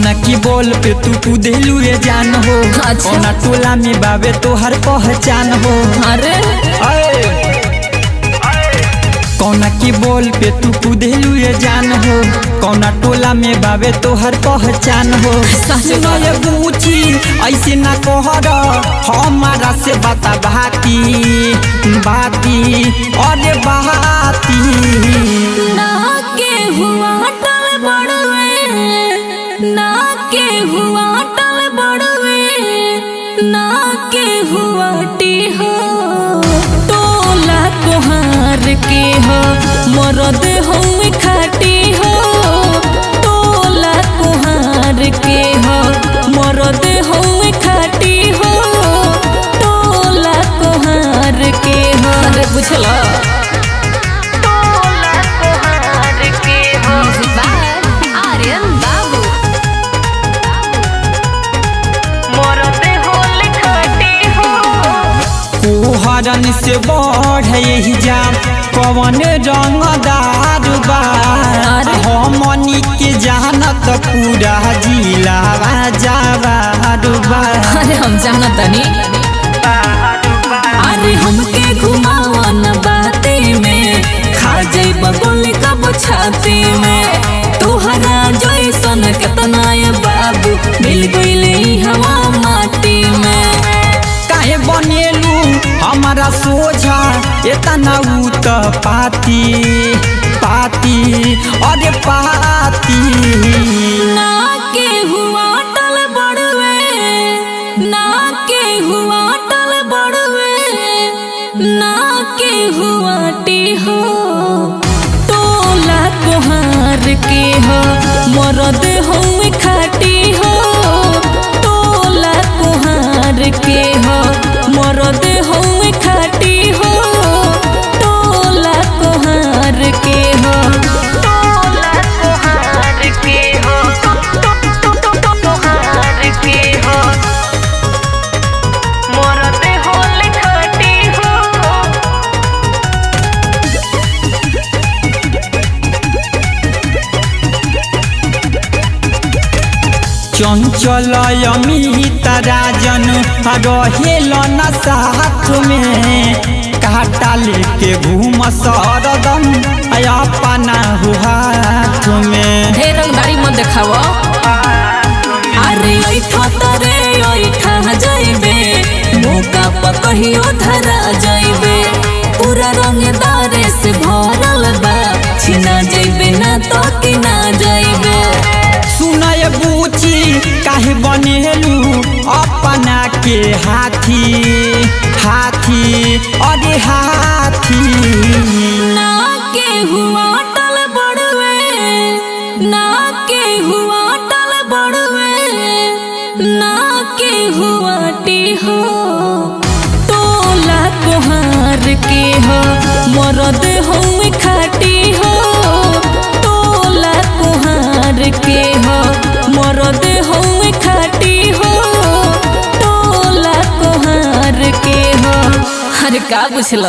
कौना की बोल पे तू कूदेलू ये जान हो। अच्छा। कौना टोला में बाबे तो हर पहचान हो। अरे कौना की बोल पे तू कूदेलू ये जान हो। कौना टोला में बाबे तो हर पहचान हो। ये पूछी ऐसे ना कहर हमारा से बता बाती बाती अरे बाती ना के हुआ टल बड़वे ना के हुआ टल बड़वे ना के हुआ टी हो टोला कोहार के हो मरद हम खाटी हो टोला कोहार के हो मरद हम खाटी हो टोला कोहार के हो। अरे बुझला कोहरन से बढ़ यही जाम कवन रंगदार बा हमनी के जानत पूरा जिला जावार बा। अरे हम जानत नहीं अरे हमके घुमावन बाते में खा जाइब गोली कब छाती में तोहरा जैसन केतना ये बाबू मिल गइले हवा माटी में। काहे बनेलू हमारा सोझा इतना उत पाती पाती अरे पाती ना के हुआ टल बड़वे ना के हुआ टल बड़वे ना के हुआ टी हो टोला कोहार के हो मरद हम खाटी हो टोला कोहार के हो मरद हम खाटी हो टोला कोहार के हो टोला कोहार के हो कोहार के हो मरद होल खाटी हो। चंचल अमित राजन रहेल न साथ में काटा लेके घूम सरदम अपना हाथ में। ढेर रंगदारी मत देखाव अरे ऐठा तरे ऐठा जाइबे मौका पर कहियो धरा जाइबे पूरा रंगदारे से भरल बा छिना जाइबे ना तो कि ना जाइबे। सुनय बूची काहे बनेलू अपना के हाथी हाथी अरे हाथी ना के हुआ टल बड़वे ना के हुआ टल बड़वे ना के हुआ टी हो टोला कोहार के हो मरद हम खाटी हो टोला कोहार के हो मरद हम खाटी हो टोला कोहार के हो। अरे का बुझल।